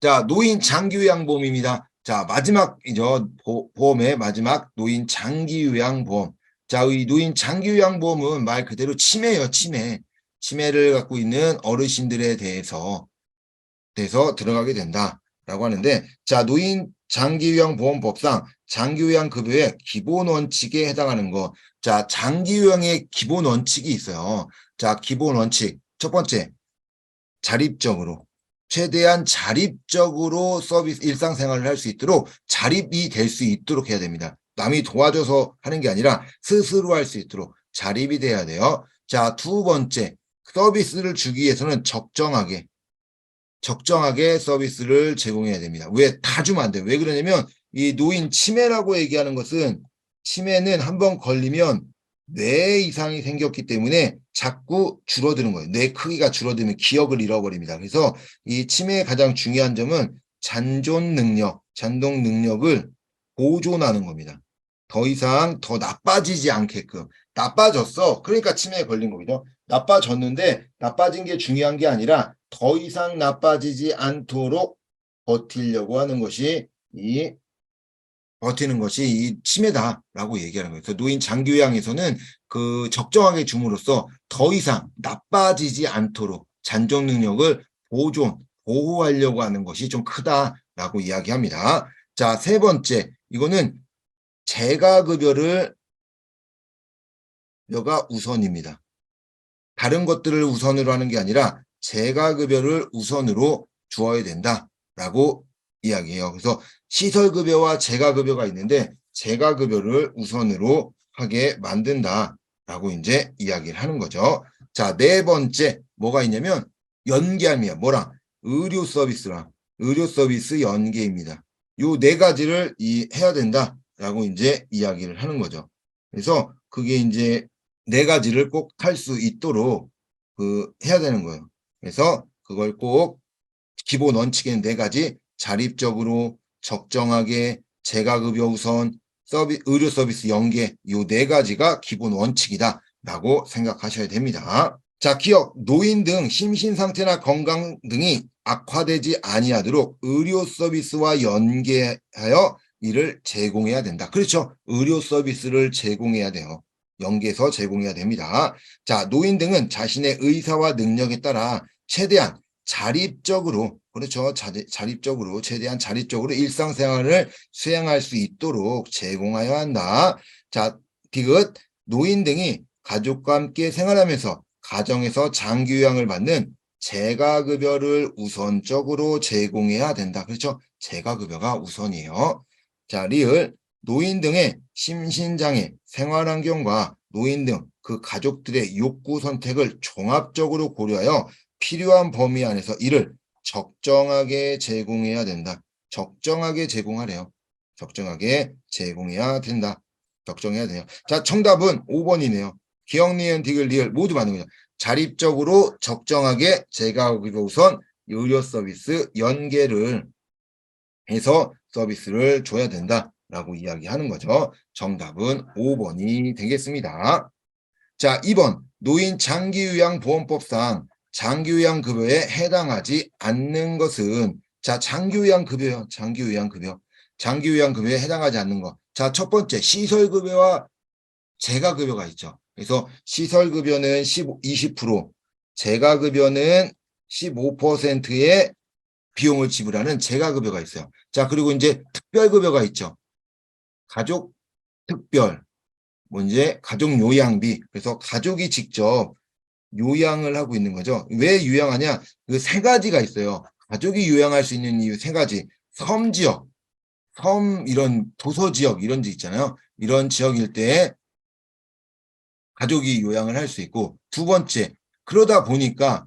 자, 노인 장기요양보험입니다. 자, 마지막이죠. 보험의 마지막 노인 장기요양보험. 자, 이 노인 장기요양보험은 말 그대로 치매예요, 치매. 치매를 갖고 있는 어르신들에 대해서 들어가게 된다라고 하는데, 자, 노인 장기요양보험법상 장기요양급여의 기본 원칙에 해당하는 거. 자, 장기요양의 기본 원칙이 있어요. 자, 기본 원칙. 첫 번째, 자립적으로. 최대한 자립적으로 서비스 일상생활을 할 수 있도록 자립이 될 수 있도록 해야 됩니다. 남이 도와줘서 하는 게 아니라 스스로 할 수 있도록 자립이 돼야 돼요. 자, 두 번째, 서비스를 주기 위해서는 적정하게 서비스를 제공해야 됩니다. 왜? 다 주면 안 돼요. 왜 그러냐면 이 노인 치매라고 얘기하는 것은, 치매는 한번 걸리면 뇌 이상이 생겼기 때문에 자꾸 줄어드는 거예요. 뇌 크기가 줄어들면 기억을 잃어버립니다. 그래서 이 치매의 가장 중요한 점은 잔존 능력을 보존하는 겁니다. 더 이상 더 나빠지지 않게끔. 나빠졌어. 그러니까 치매에 걸린 거거든요. 나빠졌는데 나빠진 게 중요한 게 아니라 더 이상 나빠지지 않도록 버티려고 하는 것이 이 치매다라고 얘기하는 거예요. 그래서 노인 장기요양에서는 그 적정하게 줌으로써 더 이상 나빠지지 않도록 잔존 능력을 보호하려고 하는 것이 좀 크다라고 이야기합니다. 자, 세 번째, 이거는 재가급여가 우선입니다. 다른 것들을 우선으로 하는 게 아니라 재가급여를 우선으로 주어야 된다라고 이야기해요. 그래서 시설급여와 재가급여가 있는데 재가급여를 우선으로 하게 만든다라고 이제 이야기를 하는 거죠. 자, 네 번째 뭐가 있냐면 연계합니다. 뭐랑? 의료 서비스 연계입니다. 요 네 가지를 해야 된다라고 이제 이야기를 하는 거죠. 그래서 그게 이제 네 가지를 꼭 할 수 있도록 해야 되는 거예요. 그래서 그걸 꼭 기본 원칙인 네 가지, 자립적으로, 적정하게, 재가급여 우선, 의료 서비스 연계, 요 네 가지가 기본 원칙이다라고 생각하셔야 됩니다. 자, 기억, 노인 등 심신 상태나 건강 등이 악화되지 아니하도록 의료 서비스와 연계하여 이를 제공해야 된다. 그렇죠. 의료 서비스를 제공해야 돼요. 연계해서 제공해야 됩니다. 자, 노인 등은 자신의 의사와 능력에 따라 최대한 자립적으로, 그렇죠. 최대한 자립적으로 일상생활을 수행할 수 있도록 제공하여야 한다. 자, 디귿, 노인 등이 가족과 함께 생활하면서 가정에서 장기요양을 받는 재가급여를 우선적으로 제공해야 된다. 그렇죠. 재가급여가 우선이에요. 자, 리을, 노인 등의 심신장애, 생활환경과 노인 등 그 가족들의 욕구 선택을 종합적으로 고려하여 필요한 범위 안에서 이를 적정하게 제공해야 된다. 적정하게 제공하래요. 적정하게 제공해야 된다. 적정해야 돼요. 자, 정답은 5번이네요. 기억, 니은, 디귿, 리을 모두 맞는 거죠. 자립적으로 적정하게 재가급여 우선 의료 서비스 연계를 해서 서비스를 줘야 된다라고 이야기하는 거죠. 정답은 5번이 되겠습니다. 자, 2번 노인 장기요양보험법상 장기요양급여에 해당하지 않는 것은, 자, 장기요양급여요. 장기요양급여에 해당하지 않는 것. 자, 첫 번째 시설급여와 재가급여가 있죠. 그래서 시설급여는 20%, 재가급여는 15%의 비용을 지불하는 재가급여가 있어요. 자, 그리고 이제 특별급여가 있죠. 가족 특별, 이제 가족 요양비. 그래서 가족이 직접 요양을 하고 있는 거죠. 왜 요양하냐? 그 세 가지가 있어요. 가족이 요양할 수 있는 이유 세 가지. 섬 지역, 이런 도서 지역 이런 데 있잖아요. 이런 지역일 때 가족이 요양을 할 수 있고, 두 번째, 그러다 보니까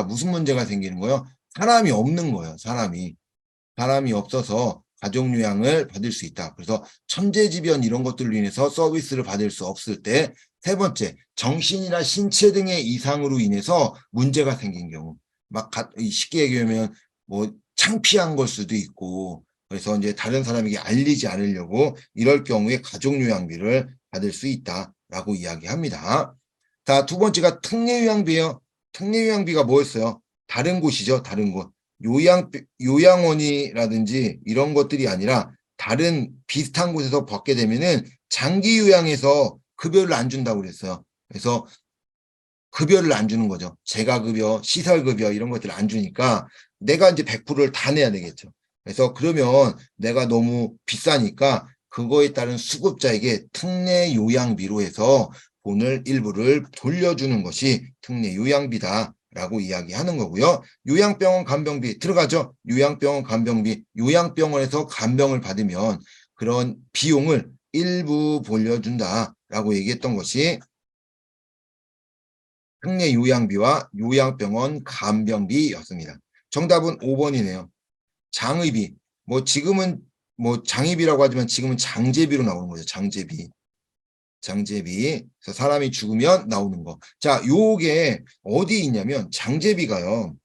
무슨 문제가 생기는 거예요? 사람이 없는 거예요. 사람이 없어서 가족 요양을 받을 수 있다. 그래서 천재지변 이런 것들로 인해서 서비스를 받을 수 없을 때, 세 번째, 정신이나 신체 등의 이상으로 인해서 문제가 생긴 경우, 쉽게 얘기하면 뭐 창피한 걸 수도 있고, 그래서 이제 다른 사람에게 알리지 않으려고 이럴 경우에 가족 요양비를 받을 수 있다라고 이야기합니다. 자, 두 번째가 특례요양비예요. 특례요양비가 뭐였어요? 다른 곳이죠. 다른 곳. 요양원이라든지 이런 것들이 아니라 다른 비슷한 곳에서 받게 되면은 장기 요양에서 급여를 안 준다고 그랬어요. 그래서 급여를 안 주는 거죠. 재가급여, 시설급여 이런 것들을 안 주니까 내가 이제 100%를 다 내야 되겠죠. 그래서 그러면 내가 너무 비싸니까 그거에 따른 수급자에게 특례 요양비로 해서 돈을 일부를 돌려주는 것이 특례 요양비다라고 이야기하는 거고요. 요양병원 간병비 들어가죠. 요양병원 간병비, 요양병원에서 간병을 받으면 그런 비용을 일부 돌려준다라고 얘기했던 것이 특례 요양비와 요양병원 간병비였습니다. 정답은 5번이네요. 장의비. 뭐 지금은 뭐 장의비라고 하지만 지금은 장제비로 나오는 거죠. 장제비. 장제비. 그래서 사람이 죽으면 나오는 거. 자, 요게 어디 있냐면 장제비가요.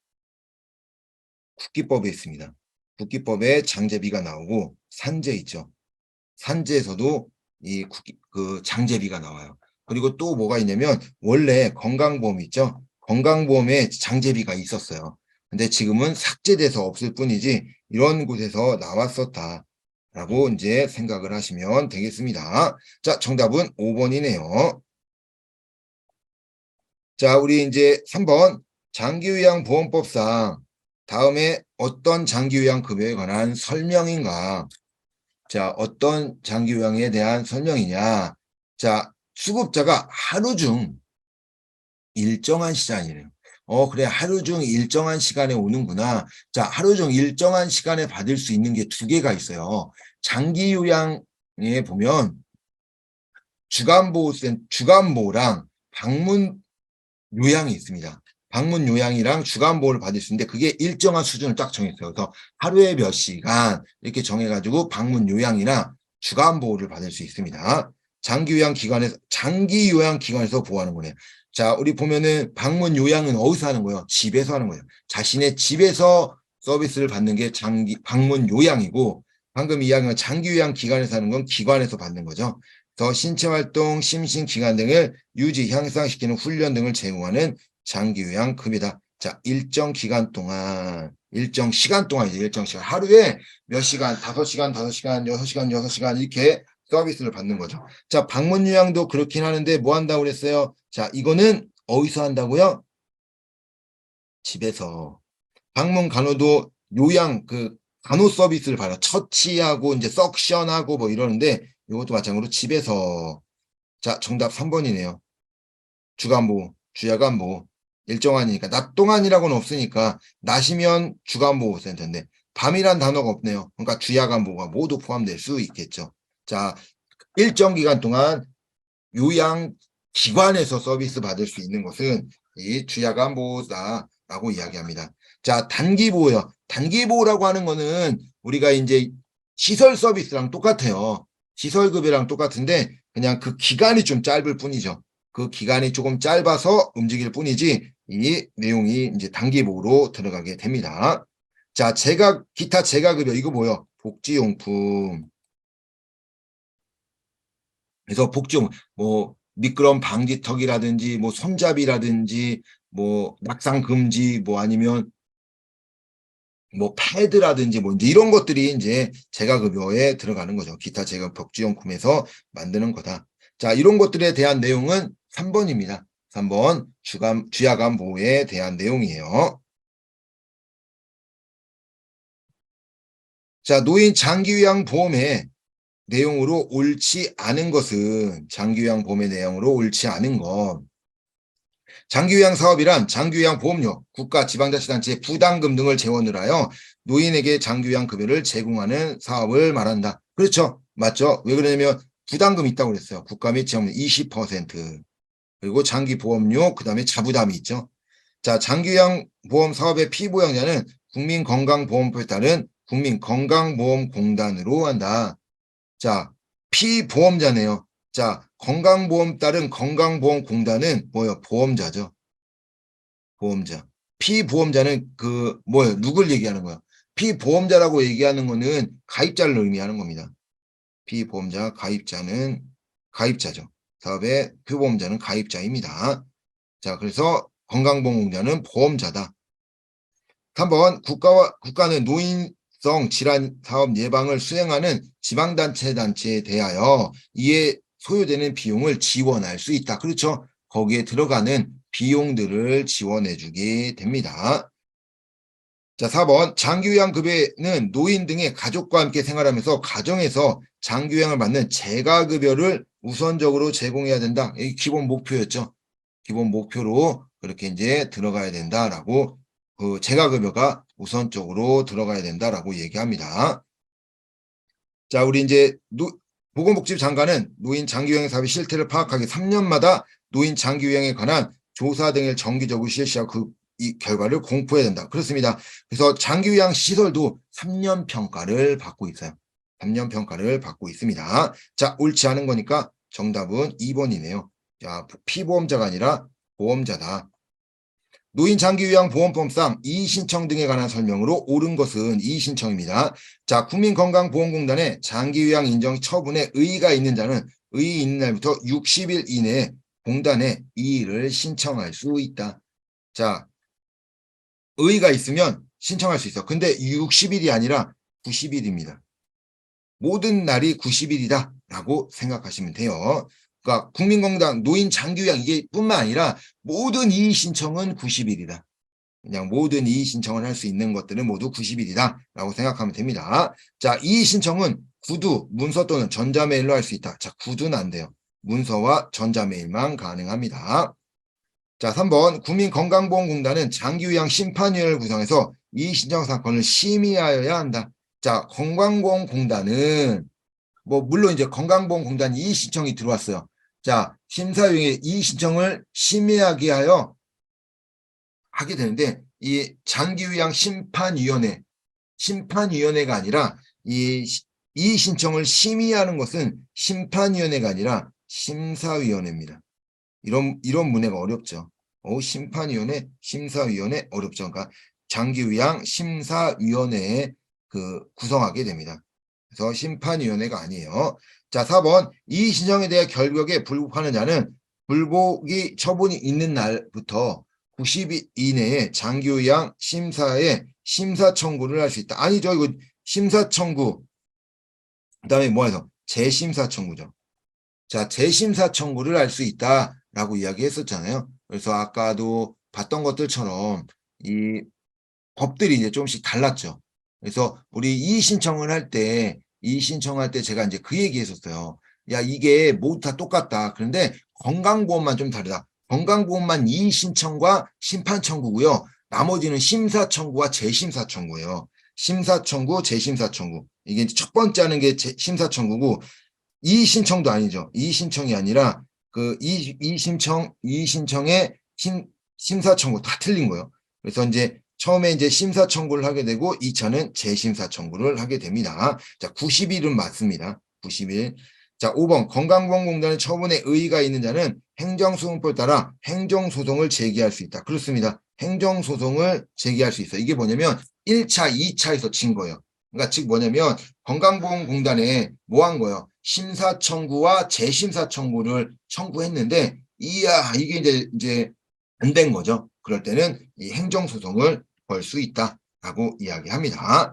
국기법에 있습니다. 국기법에 장제비가 나오고 산재 있죠. 산재에서도 그 장제비가 나와요. 그리고 또 뭐가 있냐면 원래 건강보험 있죠. 건강보험에 장제비가 있었어요. 근데 지금은 삭제돼서 없을 뿐이지 이런 곳에서 나왔었다라고 이제 생각을 하시면 되겠습니다. 자, 정답은 5번이네요. 자, 우리 이제 3번 장기요양보험법상 다음에 어떤 장기요양급여에 관한 설명인가? 자, 어떤 장기요양에 대한 설명이냐? 자, 수급자가 하루 중 일정한 시간이래요. 그래, 하루 중 일정한 시간에 오는구나. 자, 하루 중 일정한 시간에 받을 수 있는 게 두 개가 있어요. 장기요양에 보면 주간보호랑 방문 요양이 있습니다. 방문 요양이랑 주간보호를 받을 수 있는데 그게 일정한 수준을 딱 정했어요. 그래서 하루에 몇 시간 이렇게 정해가지고 방문 요양이나 주간보호를 받을 수 있습니다. 장기요양기관에서 보호하는 거네요. 자, 우리 보면은 방문 요양은 어디서 하는 거예요? 집에서 하는 거예요. 자신의 집에서 서비스를 받는 게 방문 요양이고 방금 이야기한 장기요양기관에서 하는 건 기관에서 받는 거죠. 더 신체활동, 심신기관 등을 유지, 향상시키는 훈련 등을 제공하는 장기요양급이다. 자, 일정 시간 동안이죠. 일정 시간. 하루에 몇 시간, 5시간, 5시간, 6시간, 6시간 이렇게 서비스를 받는 거죠. 자, 방문요양도 그렇긴 하는데 뭐 한다고 그랬어요? 자, 이거는 어디서 한다고요? 집에서. 방문 간호도 요양, 간호 서비스를 받아. 처치하고 이제 석션하고 뭐 이러는데 이것도 마찬가지로 집에서. 자, 정답 3번이네요. 주간보호, 주야간보호. 일정하니까 낮 동안이라고는 없으니까 낮이면 주간보호센터인데 밤이란 단어가 없네요. 그러니까 주야간보호가 모두 포함될 수 있겠죠. 자, 일정 기간 동안 요양기관에서 서비스 받을 수 있는 것은 이 주야간보호다라고 이야기합니다. 자, 단기보호요. 단기보호라고 하는 거는 우리가 이제 시설 서비스랑 똑같아요. 시설급여랑 똑같은데 그냥 그 기간이 좀 짧을 뿐이죠. 그 기간이 조금 짧아서 움직일 뿐이지 이 내용이 이제 단기보호로 들어가게 됩니다. 자, 기타 재가급여 이거 뭐요? 복지용품. 그래서 복지용 뭐 미끄럼 방지턱이라든지 뭐 손잡이라든지 뭐 낙상 금지 뭐 아니면 뭐 패드라든지 뭐 이제 이런 것들이 이제 재가급여에 들어가는 거죠. 기타 재가 복지용품에서 만드는 거다. 자, 이런 것들에 대한 내용은 3번입니다. 3번 주야간 보호에 대한 내용이에요. 자, 노인 장기요양보험의 내용으로 옳지 않은 것은 장기요양보험의 내용으로 옳지 않은 것. 장기요양 사업이란 장기요양 보험료, 국가 지방자치단체의 부담금 등을 재원을 하여 노인에게 장기요양 급여를 제공하는 사업을 말한다. 그렇죠. 맞죠. 왜 그러냐면 부담금 있다고 그랬어요. 국가 및 지방 20%. 그리고 장기보험료, 그 다음에 자부담이 있죠. 자, 장기요양 보험 사업의 피보양자는 국민건강보험법에 따른 국민건강보험공단으로 한다. 자, 피보험자네요. 자, 건강보험 따른 건강보험공단은 뭐예요? 보험자죠. 보험자. 피보험자는 뭐예요? 누굴 얘기하는 거야? 피보험자라고 얘기하는 거는 가입자를 의미하는 겁니다. 피보험자, 가입자는 가입자죠. 사업의 피보험자는 가입자입니다. 자, 그래서 건강보험공단은 보험자다. 3번 국가는 노인성 질환 사업 예방을 수행하는 지방단체에 대하여 이에 소요되는 비용을 지원할 수 있다. 그렇죠? 거기에 들어가는 비용들을 지원해 주게 됩니다. 자, 4번 장기요양급여는 노인 등의 가족과 함께 생활하면서 가정에서 장기요양을 받는 재가급여를 우선적으로 제공해야 된다. 이게 기본 목표였죠. 기본 목표로 그렇게 이제 들어가야 된다라고 그 재가급여가 우선적으로 들어가야 된다라고 얘기합니다. 자, 우리 이제 보건복지부 장관은 노인 장기요양 사업의 실태를 파악하기 3년마다 노인 장기요양에 관한 조사 등을 정기적으로 실시하고 이 결과를 공포해야 된다. 그렇습니다. 그래서 장기요양 시설도 3년 평가를 받고 있어요. 3년 평가를 받고 있습니다. 자, 옳지 않은 거니까 정답은 2번이네요. 자, 피보험자가 아니라 보험자다. 노인 장기요양 보험법상 이의신청 등에 관한 설명으로 옳은 것은 이의신청입니다. 자, 국민건강보험공단의 장기요양 인정 처분에 의의가 있는 자는 의의 있는 날부터 60일 이내에 공단에 이의를 신청할 수 있다. 자, 의의가 있으면 신청할 수 있어. 근데 60일이 아니라 90일입니다. 모든 날이 90일이다 라고 생각하시면 돼요. 그러니까 국민건강 노인 장기요양 이게 뿐만 아니라 모든 이의 신청은 90일이다. 그냥 모든 이의 신청을 할 수 있는 것들은 모두 90일이다 라고 생각하면 됩니다. 자, 이의 신청은 구두, 문서 또는 전자메일로 할 수 있다. 자, 구두는 안 돼요. 문서와 전자메일만 가능합니다. 자, 3번 국민건강보험공단은 장기요양 심판위원회를 구성해서 이의 신청 사건을 심의하여야 한다. 자, 건강보험공단은 물론 이제 건강보험공단 이의 신청이 들어왔어요. 자, 심사위원회 이의 신청을 심의하게 하여 하게 되는데 이 장기요양 심판위원회가 아니라 이 이의 신청을 심의하는 것은 심판위원회가 아니라 심사위원회입니다. 이런 문제가 어렵죠. 심판위원회, 심사위원회 어렵죠. 그러니까 장기요양 심사위원회에 구성하게 됩니다. 그래서 심판위원회가 아니에요. 자, 4번 이 신청에 대해 결격에 불복하는 자는 불복이 처분이 있는 날부터 90일 이내에 장기요양 심사에 심사 청구를 할 수 있다. 아니죠. 이거 심사 청구. 그다음에 뭐해서 재심사 청구죠. 자, 재심사 청구를 할 수 있다라고 이야기했었잖아요. 그래서 아까도 봤던 것들처럼 이 법들이 이제 조금씩 달랐죠. 그래서 우리 이의 신청을 할 때 제가 이제 그 얘기했었어요. 야, 이게 모두 다 똑같다. 그런데 건강보험만 좀 다르다. 건강보험만 이의 신청과 심판 청구고요. 나머지는 심사 청구와 재심사 청구예요. 심사 청구, 재심사 청구. 이게 첫 번째 하는 게 심사 청구고 이의 신청도 아니죠. 이의 신청이 아니라 이의 신청의 심사 청구 다 틀린 거예요. 그래서 이제 처음에 이제 심사 청구를 하게 되고 2차는 재심사 청구를 하게 됩니다. 자, 90일은 맞습니다. 90일. 자, 5번 건강보험공단의 처분에 의의가 있는 자는 행정소송법에 따라 행정소송을 제기할 수 있다. 그렇습니다. 행정소송을 제기할 수 있어요. 이게 뭐냐면 1차, 2차에서 진 거예요. 그러니까 즉 뭐냐면 건강보험공단에 뭐 한 거예요? 심사 청구와 재심사 청구를 청구했는데 이게 이제 안 된 거죠. 그럴 때는 이 행정소송을 걸 수 있다라고 이야기합니다.